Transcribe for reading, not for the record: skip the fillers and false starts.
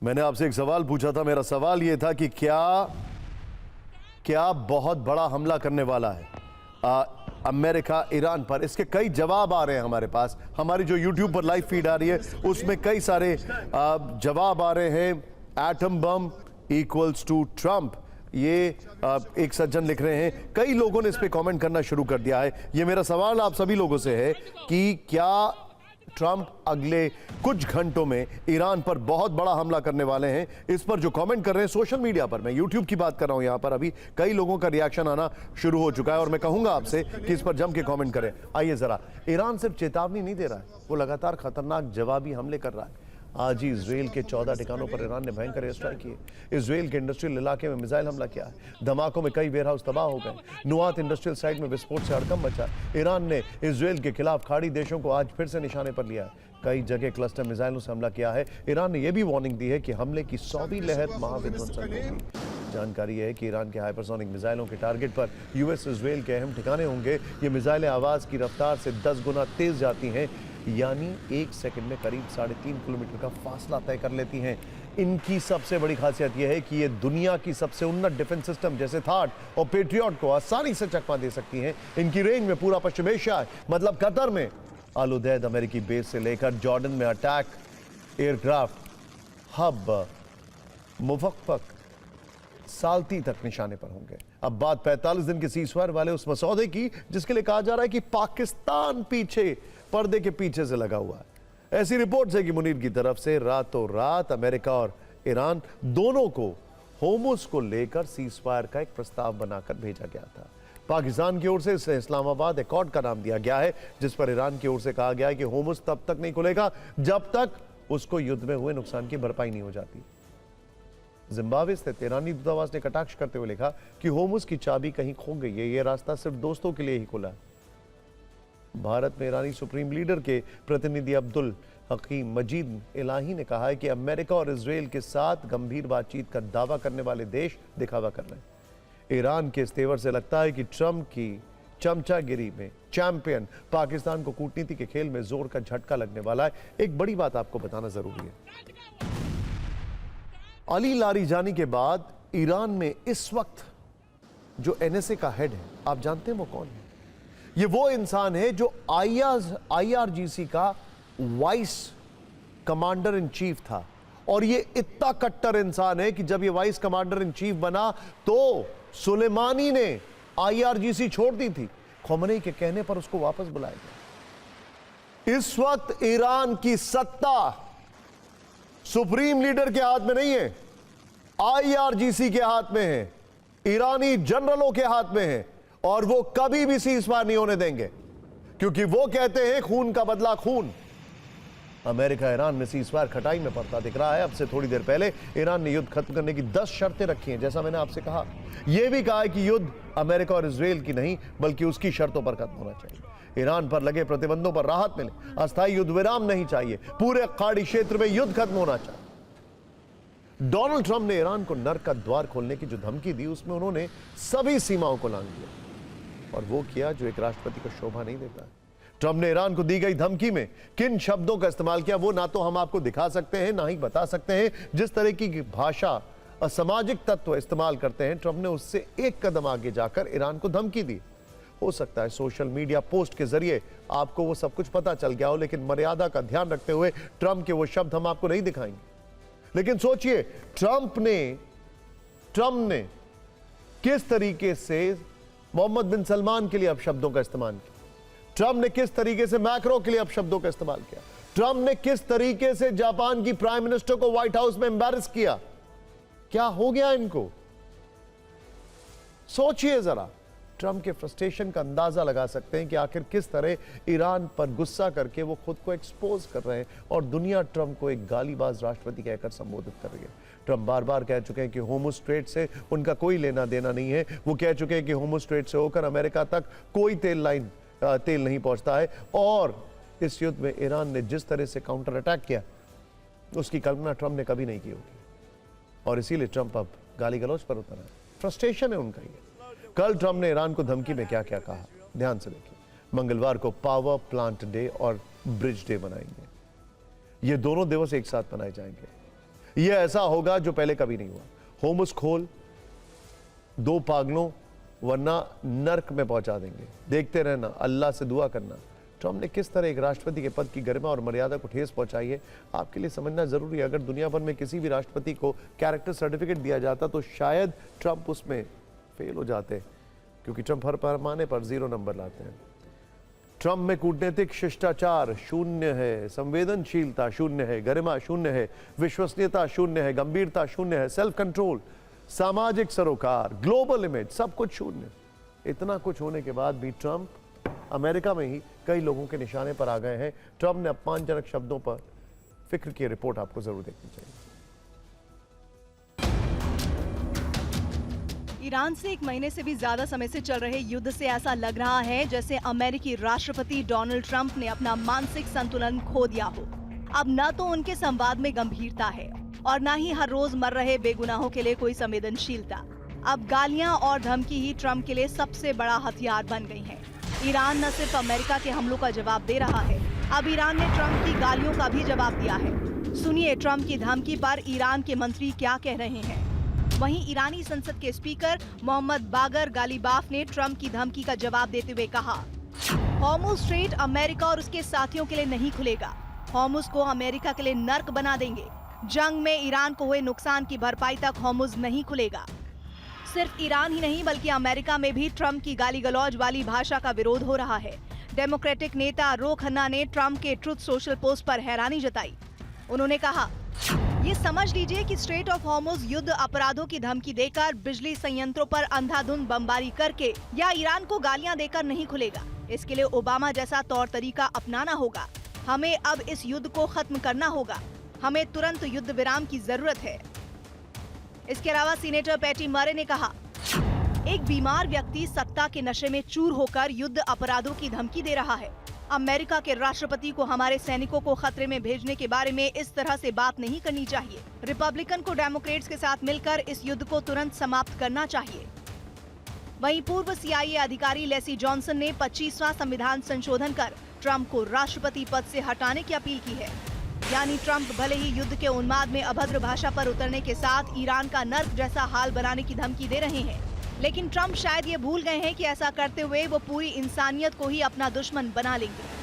मैंने आपसे एक सवाल पूछा था। मेरा सवाल यह था कि क्या क्या बहुत बड़ा हमला करने वाला है अमेरिका ईरान पर। इसके कई जवाब आ रहे हैं हमारे पास। हमारी जो यूट्यूब पर लाइव फीड आ रही है उसमें कई सारे जवाब आ रहे हैं। Atom bomb equals to Trump, ये एक सज्जन लिख रहे हैं। कई लोगों ने इस पे कमेंट करना शुरू कर दिया है। ये मेरा सवाल आप सभी लोगों से है कि क्या ट्रंप अगले कुछ घंटों में ईरान पर बहुत बड़ा हमला करने वाले हैं। इस पर जो कमेंट कर रहे हैं सोशल मीडिया पर, मैं यूट्यूब की बात कर रहा हूं, यहां पर अभी कई लोगों का रिएक्शन आना शुरू हो चुका है और मैं कहूंगा आपसे कि इस पर जम के कमेंट करें। आइए जरा, ईरान सिर्फ चेतावनी नहीं दे रहा है, वो लगातार खतरनाक जवाबी हमले कर रहा है। आज ही इजराइल के 14 ठिकानों पर ईरान ने भयंकर एयर स्ट्राइक किए। इजराइल के इंडस्ट्रियल इलाके में मिसाइल हमला किया है। धमाकों में कई वेयरहाउस तबाह हो गए। नुआत इंडस्ट्रियल साइट में विस्फोट से हड़कंप मचा। ईरान ने इजराइल के खिलाफ खाड़ी देशों को आज फिर से निशाने पर लिया है। कई जगह क्लस्टर मिसाइलों से हमला किया है। ईरान ने यह भी वार्निंग दी है कि हमले की 100वीं लहर महाविध्वंसक होगी। जानकारी है कि ईरान के हाइपरसोनिक मिसाइलों के टारगेट पर यूएस इजराइल के अहम ठिकाने होंगे। ये मिसाइलें आवाज की रफ्तार से 10 गुना तेज जाती हैं, यानी 1 सेकंड में करीब 3.5 किलोमीटर का फासला तय कर लेती हैं। इनकी सबसे बड़ी खासियत यह है कि ये दुनिया की सबसे उन्नत डिफेंस सिस्टम जैसे थाट और पेट्रियट को आसानी से चकमा दे सकती हैं। इनकी रेंज में पूरा पश्चिम एशिया है, मतलब कतर में अल उदैद अमेरिकी बेस से लेकर जॉर्डन में अटैक एयरक्राफ्ट हब मुफक्फक साल्ती तक निशाने पर होंगे। अब बात 45 दिन के सीज़फायर वाले उस मसौदे की जिसके लिए कहा जा रहा है कि पाकिस्तान पीछे, पर्दे के पीछे से लगा हुआ है। ऐसी रिपोर्ट्स है कि मुनीर की तरफ से रातों रात अमेरिका और ईरान दोनों को होर्मुज को लेकर सीज़फायर का एक प्रस्ताव बनाकर भेजा गया था। पाकिस्तान की ओर से इसे इस्लामाबाद एकॉर्ड का नाम दिया गया है, जिस पर ईरान की ओर से कहा गया है कि होर्मुज तब तक नहीं खुलेगा जब तक उसको युद्ध में हुए नुकसान की भरपाई नहीं हो जाती। जिम्बाब्वे स्थित ईरानी दूतावास ने कटाक्ष करते हुए लिखा कि होर्मुज की चाबी कहीं खो गई है, यह रास्ता सिर्फ दोस्तों के लिए ही खुला है। भारत में ईरानी सुप्रीम लीडर के प्रतिनिधि अब्दुल हकीम मजीद इलाही ने कहा है कि अमेरिका और इजराइल के साथ गंभीर बातचीत का दावा करने वाले देश दिखावा कर रहे हैं। ईरान के इस तेवर से लगता है कि ट्रंप की चमचागिरी में चैंपियन पाकिस्तान को कूटनीति के खेल में जोर का झटका लगने वाला है। एक बड़ी बात आपको बताना जरूरी है। अली लारीजानी के बाद ईरान में इस वक्त जो एनएसए का हेड है, आप जानते हैं वो कौन है? ये वो इंसान है जो आईआरजीसी का वाइस कमांडर इन चीफ था। और ये इतना कट्टर इंसान है कि जब ये वाइस कमांडर इन चीफ बना तो सुलेमानी ने आईआरजीसी छोड़ दी थी। खोमेनी के कहने पर उसको वापस बुलाया गया। इस वक्त ईरान की सत्ता सुप्रीम लीडर के हाथ में नहीं है, आईआरजीसी के हाथ में है, ईरानी जनरलों के हाथ में है। और वो कभी भी सीज़फायर नहीं होने देंगे, क्योंकि वो कहते हैं खून का बदला खून। अमेरिका ईरान में सीज़फायर खटाई में पड़ता दिख रहा है। अब से थोड़ी देर पहले ईरान ने युद्ध खत्म करने की 10 शर्तें रखी हैं, जैसा मैंने आपसे कहा। यह भी कहा है कि युद्ध अमेरिका और इजराइल की नहीं बल्कि उसकी शर्तों पर खत्म होना चाहिए। ईरान पर लगे प्रतिबंधों पर राहत मिले, अस्थायी युद्ध विराम नहीं चाहिए, पूरे खाड़ी क्षेत्र में युद्ध खत्म होना चाहिए। डोनाल्ड ट्रंप ने ईरान को नर्क का द्वार खोलने की जो धमकी दी, उसमें उन्होंने सभी सीमाओं को लांघ दिया, और वो किया जो एक राष्ट्रपति को शोभा नहीं देता है। ट्रंप ने ईरान को दी गई धमकी में किन शब्दों का इस्तेमाल किया वो ना तो हम आपको दिखा सकते हैं ना ही बता सकते हैं। जिस तरह की भाषा असामाजिक तत्व इस्तेमाल करते हैं, ट्रंप ने उससे एक कदम आगे जाकर ईरान को धमकी दी। हो सकता है सोशल मीडिया पोस्ट के जरिए आपको वो सब कुछ पता चल गया हो, लेकिन मर्यादा का ध्यान रखते हुए ट्रंप के वो शब्द हम आपको नहीं दिखाएंगे। लेकिन सोचिए, ट्रंप ने किस तरीके से मोहम्मद बिन सलमान के लिए अपशब्दों का इस्तेमाल किया। ट्रंप ने किस तरीके से मैक्रो के लिए अपशब्दों का इस्तेमाल किया। ट्रंप ने किस तरीके से जापान की प्राइम मिनिस्टर को व्हाइट हाउस में एम्बैरस किया। क्या हो गया इनको? सोचिए जरा। ट्रंप के फ्रस्ट्रेशन का अंदाजा लगा सकते हैं कि आखिर किस तरह ईरान पर गुस्सा करके वो खुद को एक्सपोज कर रहे हैं, और दुनिया ट्रंप को एक गालीबाज राष्ट्रपति कहकर संबोधित कर रही है। ट्रंप बार बार कह चुके हैं कि होर्मुज स्ट्रेट से उनका कोई लेना देना नहीं है। वो कह चुके हैं कि होर्मुज स्ट्रेट से होकर अमेरिका तक कोई तेल नहीं पहुंचता है। और इस युद्ध में ईरान ने जिस तरह से काउंटर अटैक किया, उसकी कल्पना ट्रंप ने कभी नहीं की होगी, और इसीलिए ट्रंप अब गाली गलौज पर उतर है। फ्रस्ट्रेशन है उनका ये। कल ट्रंप ने ईरान को धमकी में क्या क्या कहा, ध्यान से देखिए। मंगलवार को पावर प्लांट डे और ब्रिज डे मनाएंगे। ये दोनों दिवस एक साथ मनाए जाएंगे। यह ऐसा होगा जो पहले कभी नहीं हुआ। होमस खोल दो पागलों, वरना नर्क में पहुंचा देंगे। देखते रहना, अल्लाह से दुआ करना। ट्रंप ने किस तरह एक राष्ट्रपति के पद की गरिमा और मर्यादा को ठेस पहुंचाई है, आपके लिए समझना जरूरी है। अगर दुनिया भर में किसी भी राष्ट्रपति को कैरेक्टर सर्टिफिकेट दिया जाता तो शायद ट्रंप उसमें फेल हो जाते, क्योंकि ट्रंप हर पैमाने पर 0 नंबर लाते हैं। ट्रंप में कूटनीतिक शिष्टाचार शून्य है, संवेदनशीलता शून्य है, गरिमा शून्य है, विश्वसनीयता शून्य है, गंभीरता शून्य है, सेल्फ कंट्रोल, सामाजिक सरोकार, ग्लोबल इमेज, सब कुछ शून्य। इतना कुछ होने के बाद भी ट्रंप अमेरिका में ही कई लोगों के निशाने पर आ गए हैं। ट्रंप ने अपमानजनक शब्दों पर फिक्र की रिपोर्ट आपको जरूर देखनी चाहिए। ईरान से 1 महीने से भी ज्यादा समय से चल रहे युद्ध से ऐसा लग रहा है जैसे अमेरिकी राष्ट्रपति डोनाल्ड ट्रंप ने अपना मानसिक संतुलन खो दिया हो। अब न तो उनके संवाद में गंभीरता है और न ही हर रोज मर रहे बेगुनाहों के लिए कोई संवेदनशीलता। अब गालियां और धमकी ही ट्रंप के लिए सबसे बड़ा हथियार बन गई हैं। ईरान न सिर्फ अमेरिका के हमलों का जवाब दे रहा है, अब ईरान ने ट्रंप की गालियों का भी जवाब दिया है। सुनिए ट्रंप की धमकी पर ईरान के मंत्री क्या कह रहे हैं। वहीं ईरानी संसद के स्पीकर मोहम्मद बागर गालिबाफ ने ट्रंप की धमकी का जवाब देते हुए कहा, हॉर्मुज़ स्ट्रेट अमेरिका और उसके साथियों के लिए नहीं खुलेगा। हॉर्मुज़ को अमेरिका के लिए नर्क बना देंगे। जंग में ईरान को हुए नुकसान की भरपाई तक हॉर्मुज़ नहीं खुलेगा। सिर्फ ईरान ही नहीं बल्कि अमेरिका में भी ट्रंप की गाली गलौज वाली भाषा का विरोध हो रहा है। डेमोक्रेटिक नेता रो खन्ना ने ट्रंप के ट्रुथ सोशल पोस्ट पर हैरानी जताई। उन्होंने कहा, ये समझ लीजिए कि स्ट्रेट ऑफ हॉर्मुज़ युद्ध अपराधों की धमकी देकर, बिजली संयंत्रों पर अंधाधुंध बमबारी करके या ईरान को गालियां देकर नहीं खुलेगा। इसके लिए ओबामा जैसा तौर तरीका अपनाना होगा। हमें अब इस युद्ध को खत्म करना होगा। हमें तुरंत युद्ध विराम की जरूरत है। इसके अलावा सीनेटर पैटी मरे ने कहा, एक बीमार व्यक्ति सत्ता के नशे में चूर होकर युद्ध अपराधों की धमकी दे रहा है। अमेरिका के राष्ट्रपति को हमारे सैनिकों को खतरे में भेजने के बारे में इस तरह से बात नहीं करनी चाहिए। रिपब्लिकन को डेमोक्रेट्स के साथ मिलकर इस युद्ध को तुरंत समाप्त करना चाहिए। वहीं पूर्व CIA अधिकारी लेसी जॉनसन ने 25वां संविधान संशोधन कर ट्रंप को राष्ट्रपति पद से हटाने की अपील की है। यानी ट्रंप भले ही युद्ध के उन्माद में अभद्र भाषा पर उतरने के साथ ईरान का नर्क जैसा हाल बनाने की धमकी दे रहे हैं, लेकिन ट्रंप शायद ये भूल गए हैं कि ऐसा करते हुए वो पूरी इंसानियत को ही अपना दुश्मन बना लेंगे।